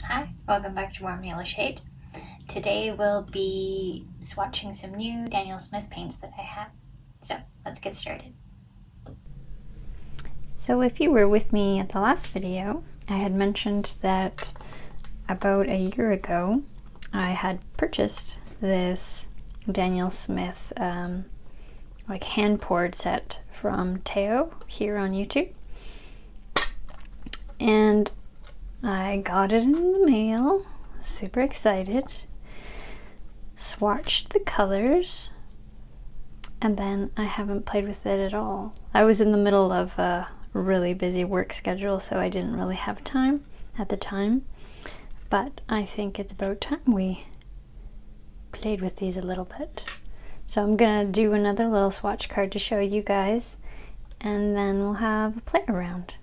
Hi, welcome back to Warm Yellow Shade. Today we'll be swatching some new Daniel Smith paints that I have. So let's get started. So if you were with me at the last video, I had mentioned that about a year ago I had purchased this Daniel Smith like hand-poured set from Teoh here on YouTube. And I got it in the mail, super excited, swatched the colors, and then I haven't played with it at all. I was in the middle of a really busy work schedule, so I didn't really have time at the time, but I think it's about time we played with these a little bit. So I'm gonna do another little swatch card to show you guys, and then we'll have a play around.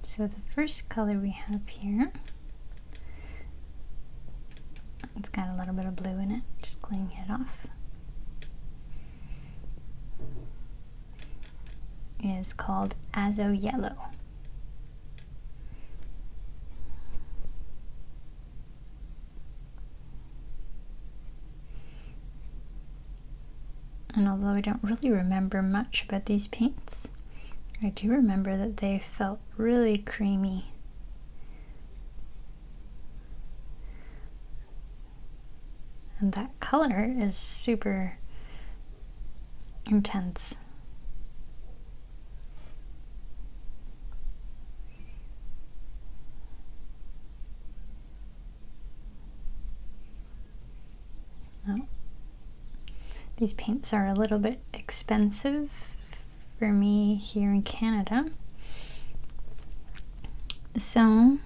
So the first color we have here, it's got a little bit of blue in it, just cleaning it off, is called Azo Yellow. And although I don't really remember much about these paints, I do remember that they felt really creamy. And that color is super intense. Oh. These paints are a little bit expensive for me here in Canada. So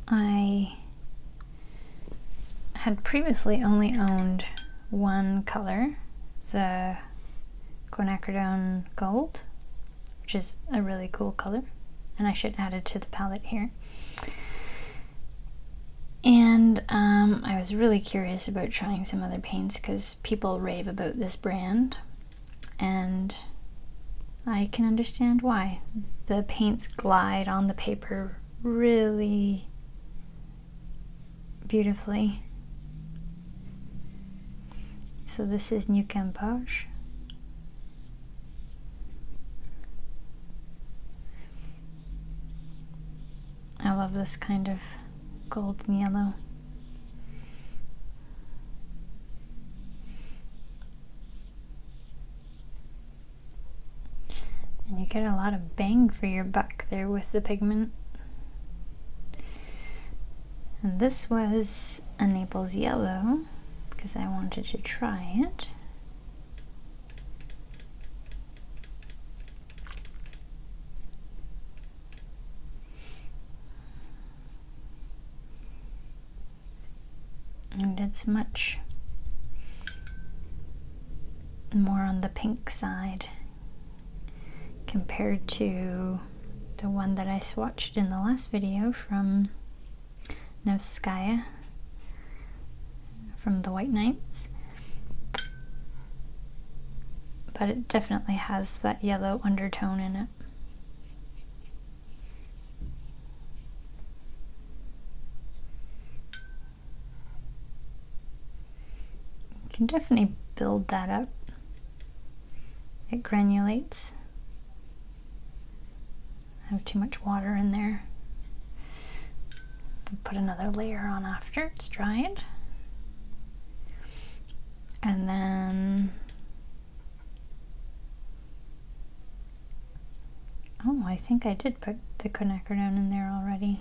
I had previously only owned one color, the Quinacridone Gold, which is a really cool color, and I should add it to the palette here. And I was really curious about trying some other paints because people rave about this brand, and I can understand why. The paints glide on the paper really beautifully. So this is new Gamboge. I love this kind of golden yellow. And you get a lot of bang for your buck there with the pigment. And this was a Naples Yellow because I wanted to try it. And it's much more on the pink side compared to the one that I swatched in the last video from Nevskaya, from the White Nights. But it definitely has that yellow undertone in it. You can definitely build that up. It granulates. I have too much water in there. I'll put another layer on after it's dried. And then, oh, I think I did put the quinacridone in there already.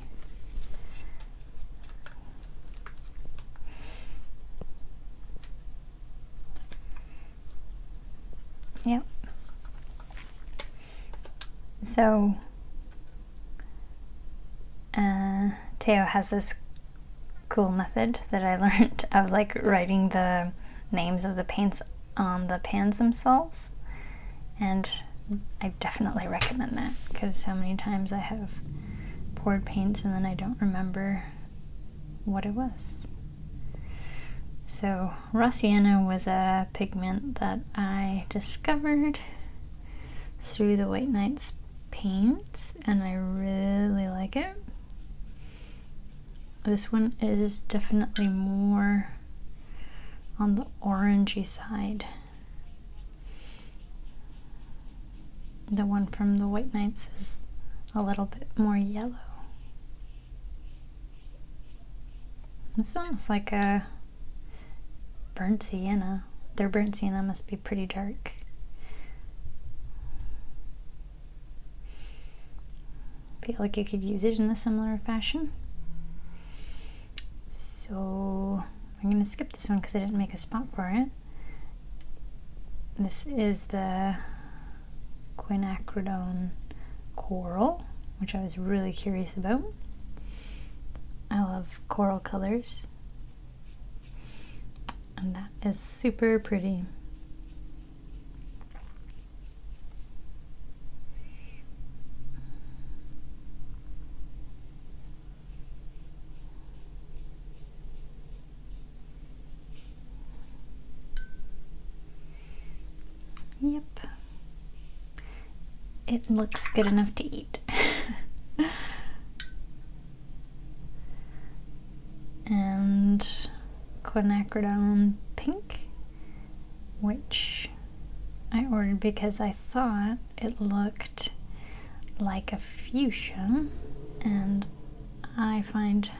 Yep. So Teoh has this cool method that I learned of like writing the names of the paints on the pans themselves, and I definitely recommend that because so many times I have poured paints and then I don't remember what it was. So raw sienna was a pigment that I discovered through the White Nights paints, and I really like it. This one is definitely more on the orangey side. The one from the White Nights is a little bit more yellow. It's almost like a burnt sienna. Their burnt sienna must be pretty dark. Feel like you could use it in a similar fashion. So I'm going to skip this one because I didn't make a spot for it. This is the Quinacridone Coral, which I was really curious about. I love coral colors, and that is super pretty. Yep. It looks good enough to eat. And Quinacridone Pink, which I ordered because I thought it looked like a fuchsia, and I find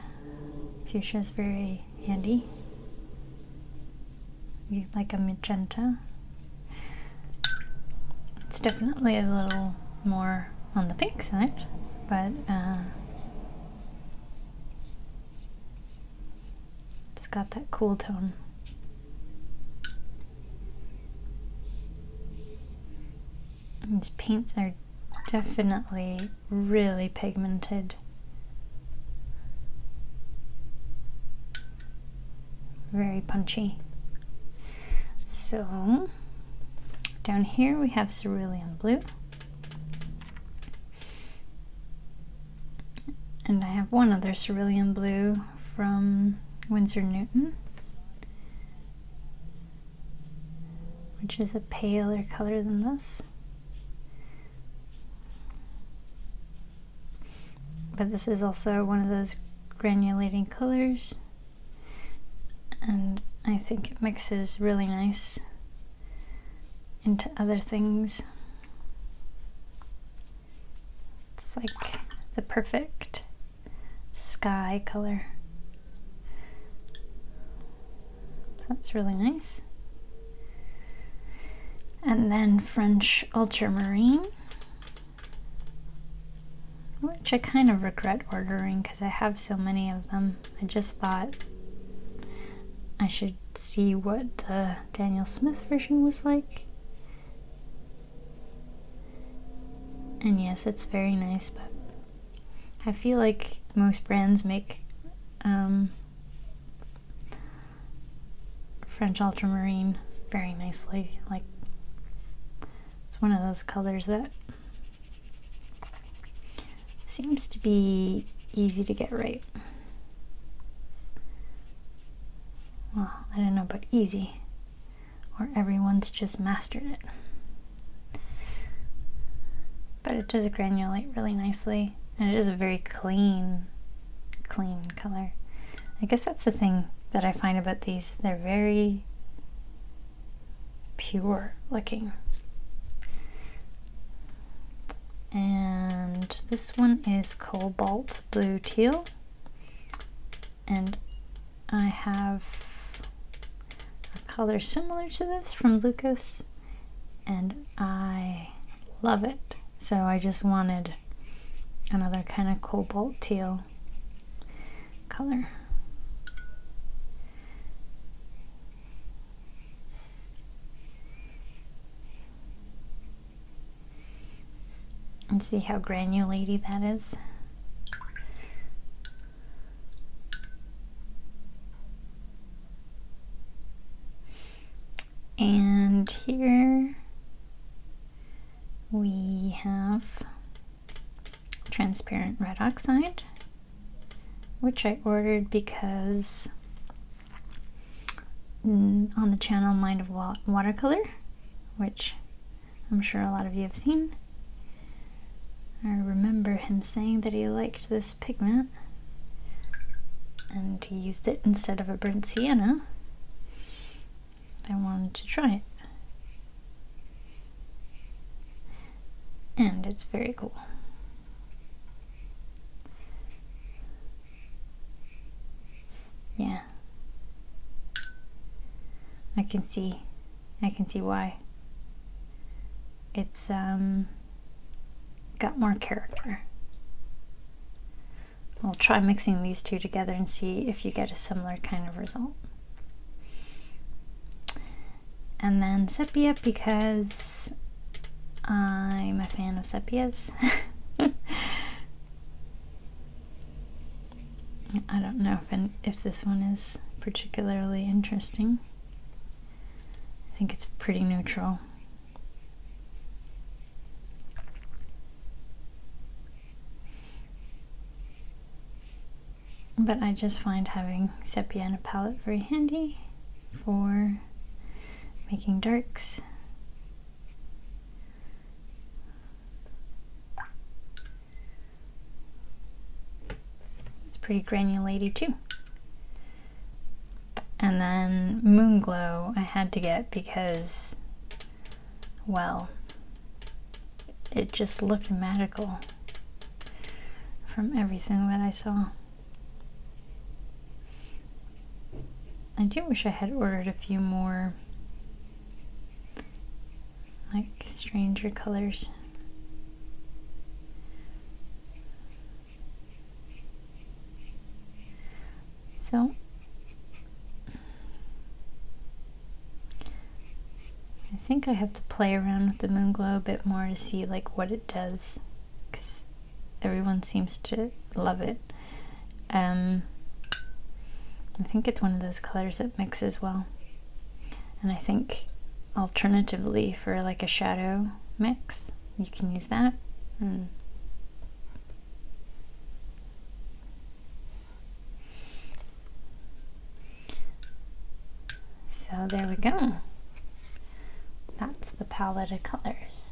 fuchsias very handy. Like a magenta. It's definitely a little more on the pink side, but it's got that cool tone. These paints are definitely really pigmented. Very punchy. So down here we have Cerulean Blue. And I have one other Cerulean Blue from Winsor Newton, which is a paler color than this. But this is also one of those granulating colors, and I think it mixes really nice into other things. It's like the perfect sky color. So that's really nice. And then French Ultramarine, which I kind of regret ordering because I have so many of them. I just thought I should see what the Daniel Smith version was like. And yes, it's very nice, but I feel like most brands make French Ultramarine very nicely. Like, it's one of those colors that seems to be easy to get right. Well, I don't know about easy, or everyone's just mastered it. But it does granulate really nicely, and it is a very clean color. I guess that's the thing that I find about these. They're very pure looking. And this one is Cobalt Blue Teal, and I have a color similar to this from Lucas, and I love it. So I just wanted another kind of cobalt teal color. And see how granulated that is. And here we have transparent red oxide, which I ordered because on the channel Mind of Watercolor, which I'm sure a lot of you have seen, I remember him saying that he liked this pigment and he used it instead of a burnt sienna. I wanted to try it. And it's very cool. Yeah. I can see why. It's got more character. I'll try mixing these two together and see if you get a similar kind of result. And then Sepia, because I'm a fan of sepias. I don't know if this one is particularly interesting. I think it's pretty neutral. But I just find having sepia in a palette very handy for making darks. It's pretty granulated too. And then Moonglow I had to get because, well, it just looked magical from everything that I saw. I do wish I had ordered a few more like stranger colors. So I think I have to play around with the Moonglow a bit more to see like what it does, because everyone seems to love it. I think it's one of those colors that mixes well, and I think alternatively for like a shadow mix you can use that. So there we go. That's the palette of colors.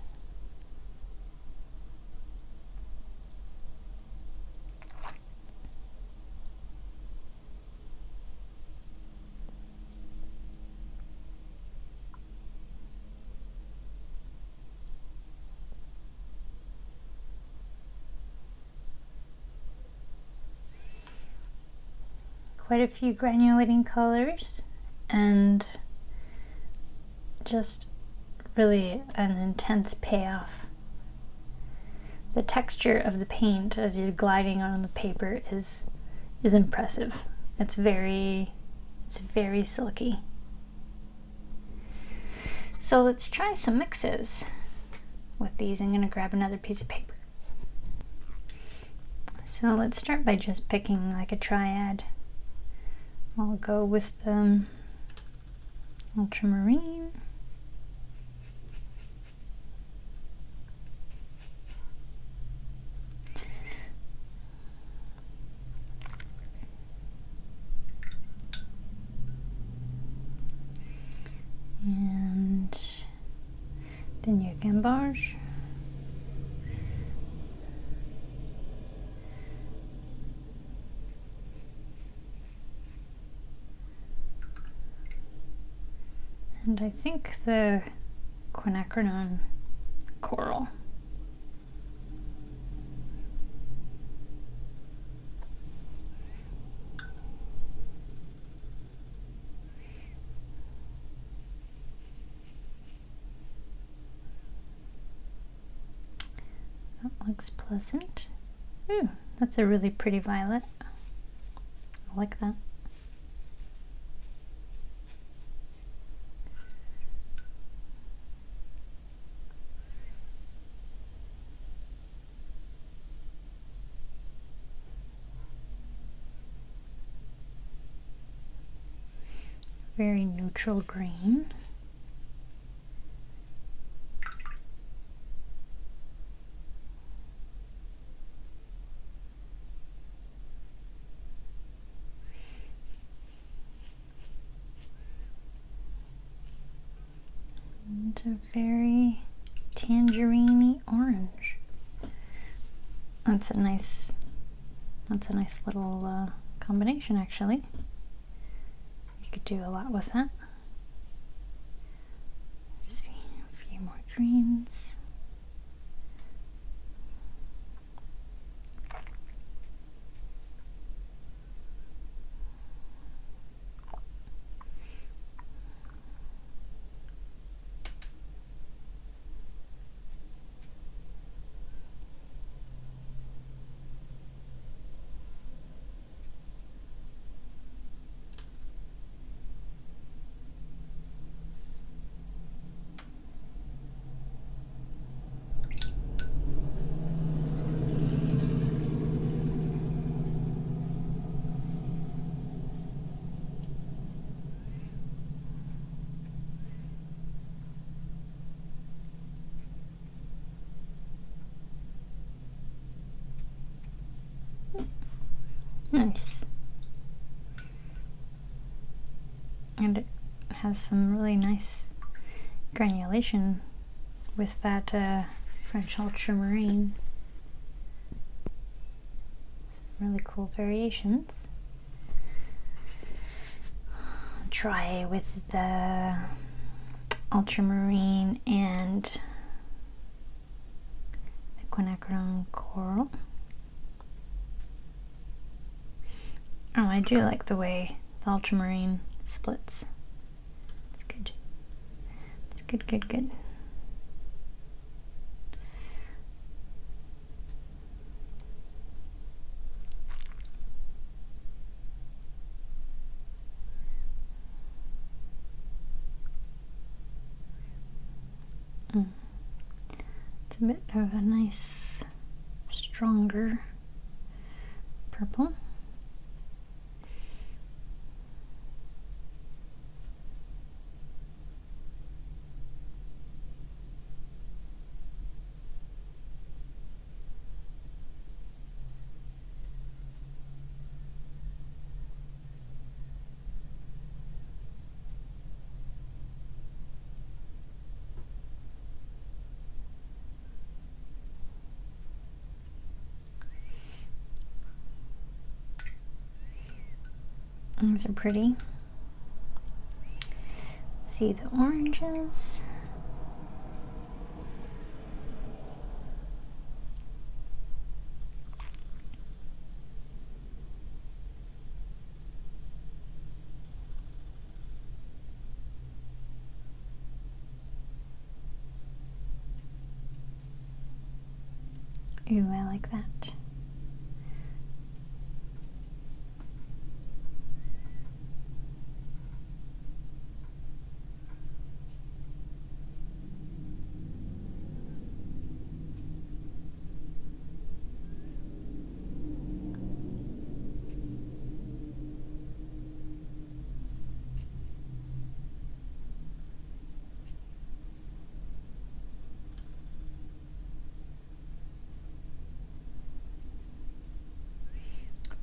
Quite a few granulating colors and just really an intense payoff. The texture of the paint as you're gliding on the paper is impressive. It's very silky. So let's try some mixes with these. I'm going to grab another piece of paper. So let's start by just picking like a triad. I'll go with the Ultramarine, and then your Gamboge, and I think the Quinacridone Coral. That looks pleasant. Ooh, that's a really pretty violet. I like that. very neutral green. And a very tangerine-y orange. That's a nice little combination, actually. You could do a lot with that. Let's see, a few more greens. Nice. And it has some really nice granulation with that French Ultramarine. Some really cool variations. Try with the Ultramarine and the Quinacridone Coral. Oh, I do like the way the Ultramarine splits. It's good. It's good, good, good. It's a bit of a nice, stronger purple. These are pretty. See the oranges. Ooh, I like that.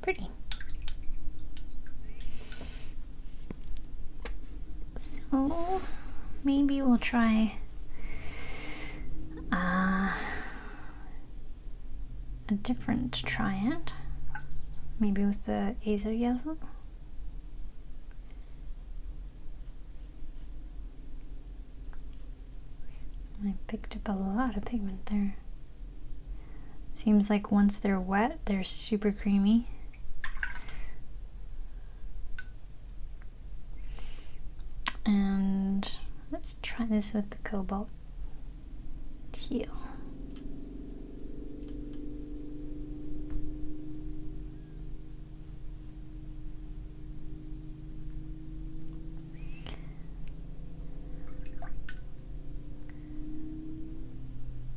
Pretty. So maybe we'll try a different triad, maybe with the Azo Yellow. I picked up a lot of pigment there. Seems like once they're wet, they're super creamy. And let's try this with the Cobalt Teal.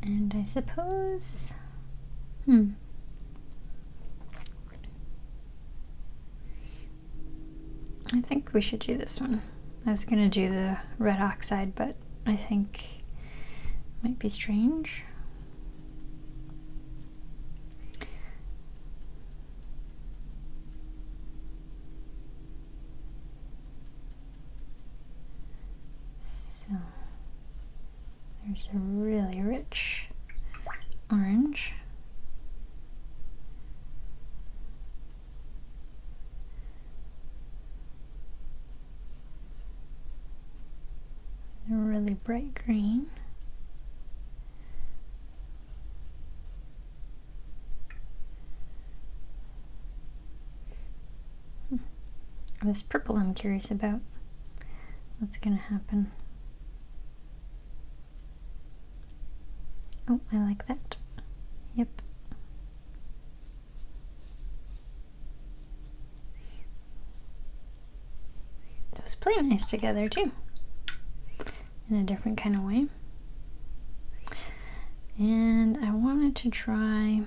And I suppose, I think we should do this one. I was gonna do the red oxide, but I think it might be strange. So there's a really rich orange. A really bright green. This purple I'm curious about. What's gonna happen? Oh, I like that. Yep. Those play nice together too, in a different kind of way. And I wanted to try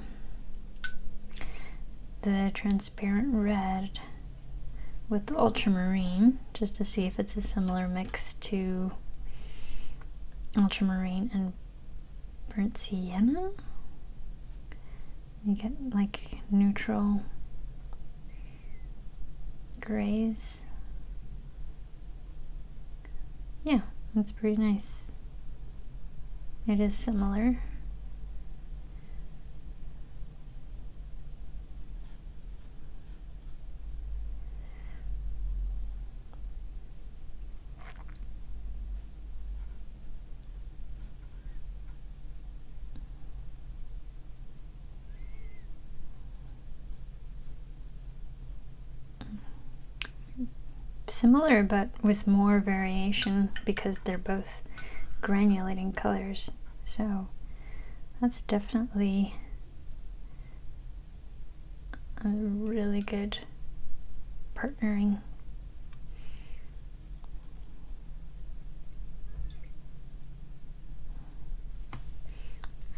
the transparent red with the ultramarine, just to see if it's a similar mix to ultramarine and burnt sienna. You get like neutral grays. Yeah, that's pretty nice. It is similar. Similar, but with more variation because they're both granulating colors. So that's definitely a really good partnering.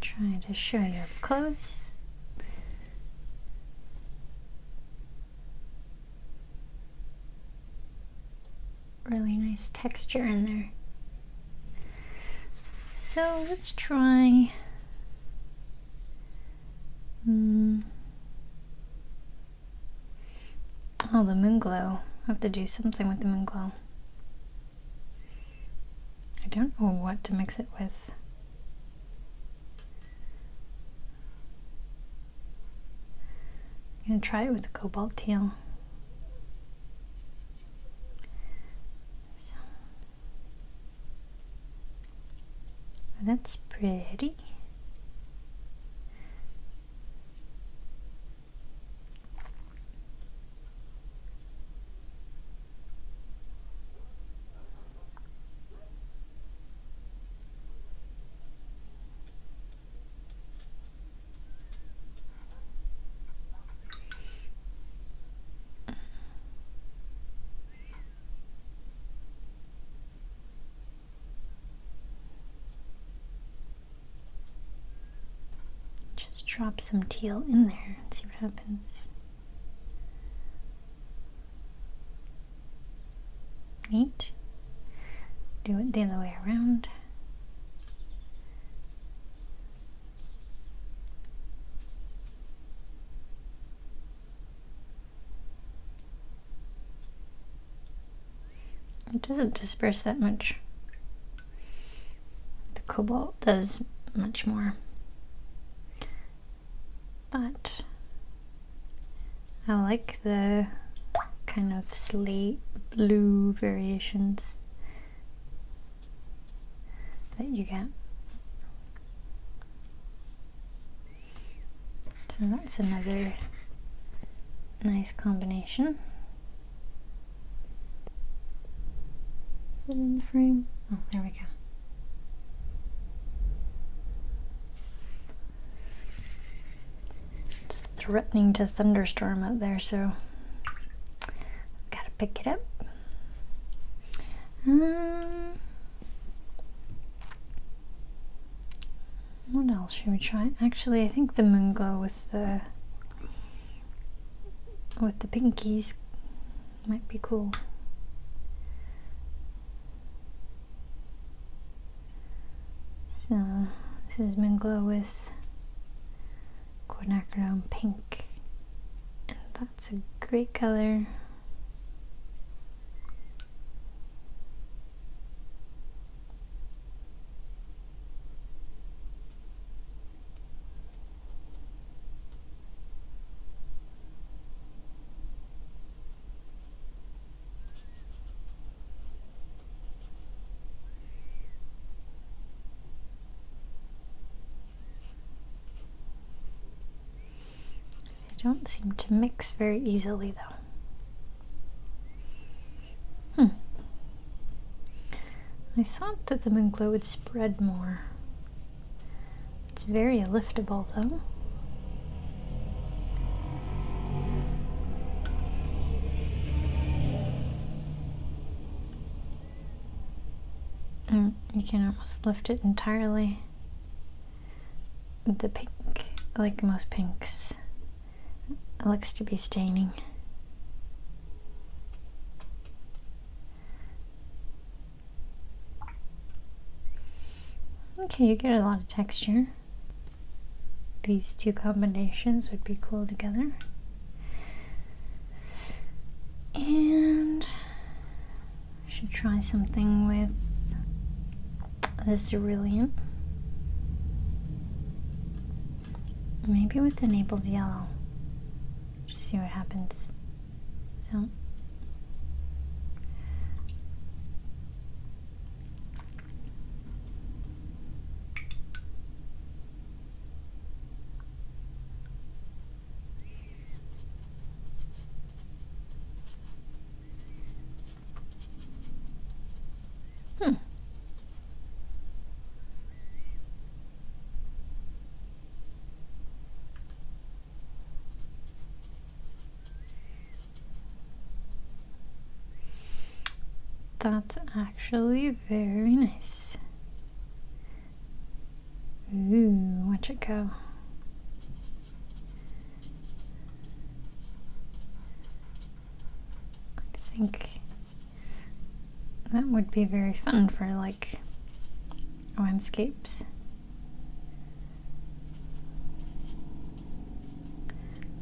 Trying to show you up close. Really nice texture in there. So let's try oh, the Moonglow. I have to do something with the Moonglow. I don't know what to mix it with. I'm gonna try it with the cobalt teal. That's pretty. Just drop some teal in there and see what happens. Neat. Do it the other way around. It doesn't disperse that much. The cobalt does much more. But I like the kind of slate blue variations that you get. So that's another nice combination. Is it in the frame? Oh, there we go. Threatening to thunderstorm out there, so gotta pick it up. What else should we try? Actually, I think the Moonglow with the pinkies might be cool. So this is Moonglow with Quinacridone Pink, and that's a great color. Don't seem to mix very easily though. I thought that the Moonglow would spread more. It's very liftable though. And you can almost lift it entirely. The pink, like most pinks, it looks to be staining. Okay, you get a lot of texture. These two combinations would be cool together. And I should try something with the Cerulean. Maybe with the Naples Yellow. Just see what happens. So that's actually very nice. Ooh, watch it go. I think that would be very fun for like landscapes.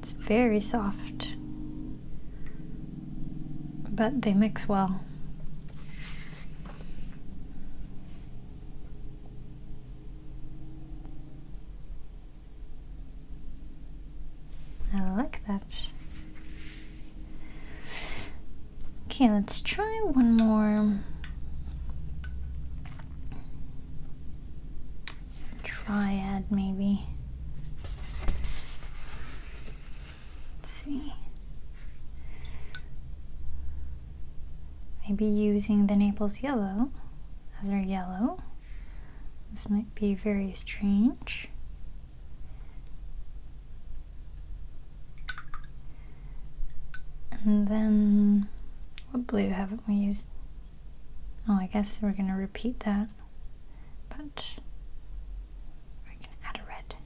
It's very soft, but they mix well. I like that. Okay, let's try one more triad maybe. Let's see. Maybe using the Naples Yellow as our yellow. This might be very strange. And then, what blue haven't we used? Oh, I guess we're gonna repeat that, but we're gonna add a red.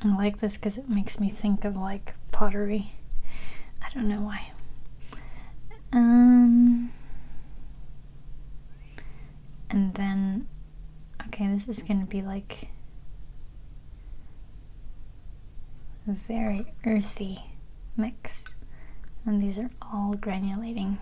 I like this because it makes me think of like pottery. I don't know why. And then, okay, this is gonna be like a very earthy mix, and these are all granulating.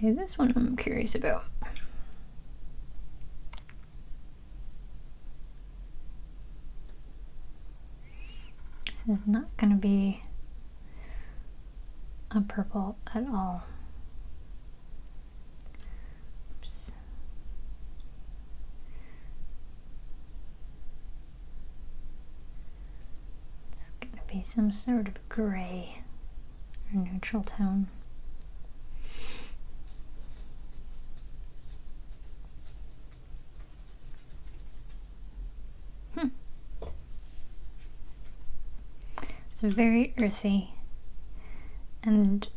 Okay, this one I'm curious about. This is not going to be a purple at all. Oops. It's going to be be some sort of gray or neutral tone. It's very earthy, and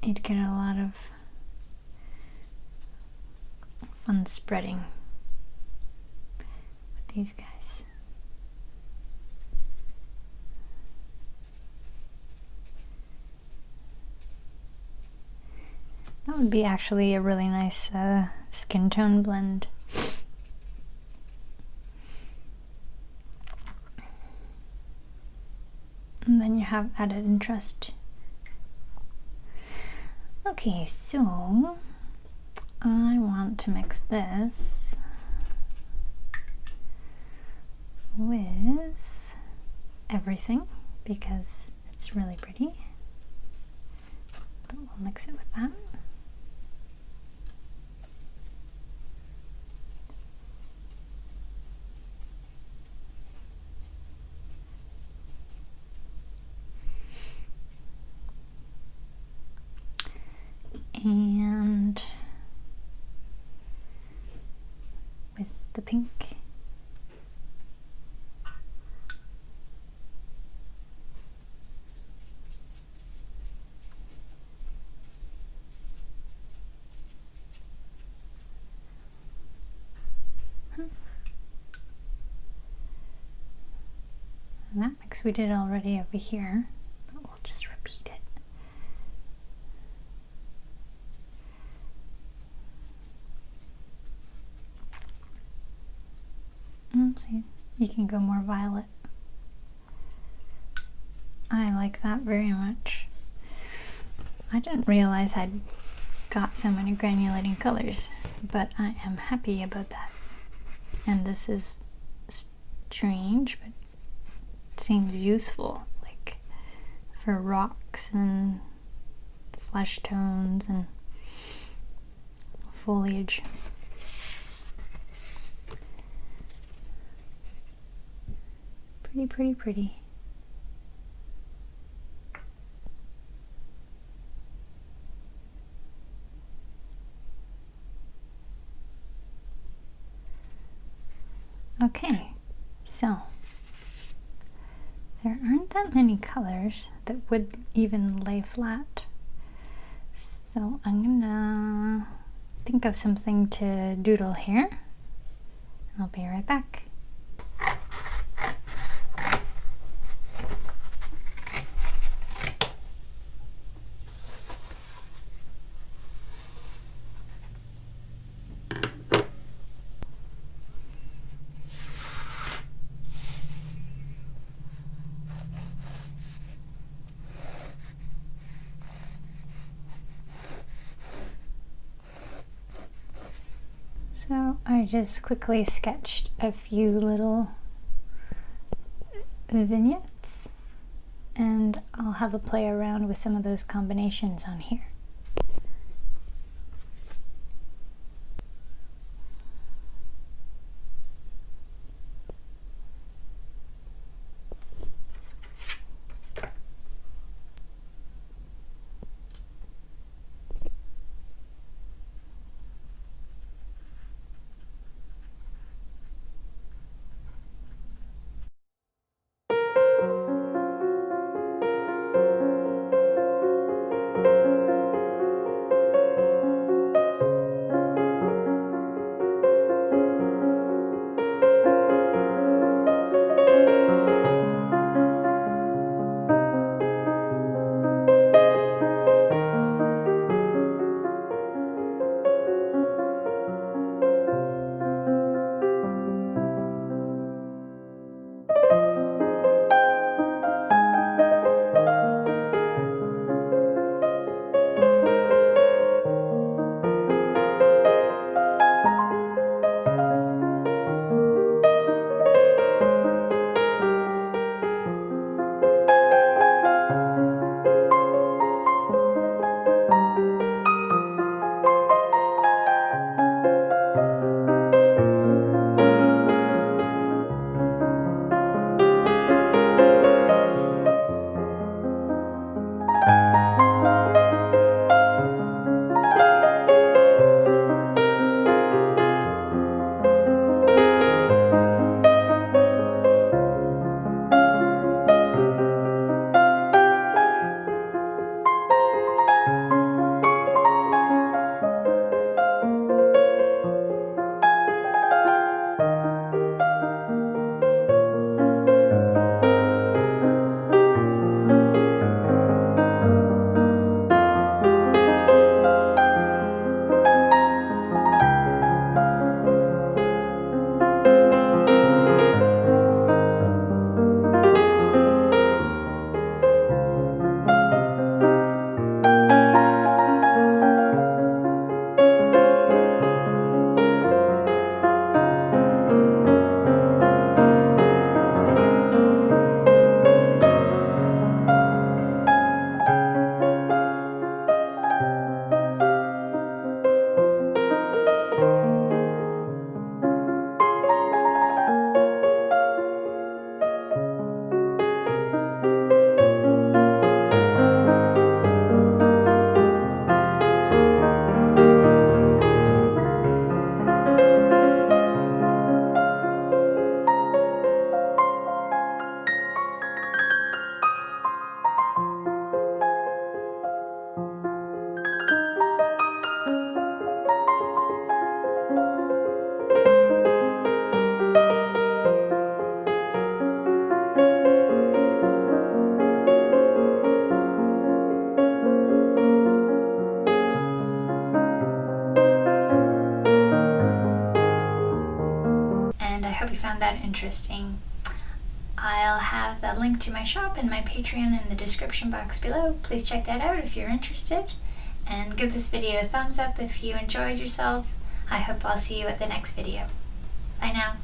you'd get a lot of fun spreading with these guys. That would be actually a really nice skin tone blend. And then you have added interest. Okay, so I want to mix this with everything because it's really pretty. But we'll mix it with that. And with the pink. And that mix we did already over here, but we'll just repeat it. See, you can go more violet. I like that very much. I didn't realize I'd got so many granulating colors, but I am happy about that. And this is strange, but it seems useful, like for rocks and flesh tones and foliage. Pretty, pretty, pretty. Okay, so there aren't that many colors that would even lay flat. So I'm gonna think of something to doodle here. I'll be right back. So I just quickly sketched a few little vignettes, and I'll have a play around with some of those combinations on here. found that interesting. I'll have the link to my shop and my Patreon in the description box below. Please check that out if you're interested. And give this video a thumbs up if you enjoyed yourself. I hope I'll see you at the next video. Bye now.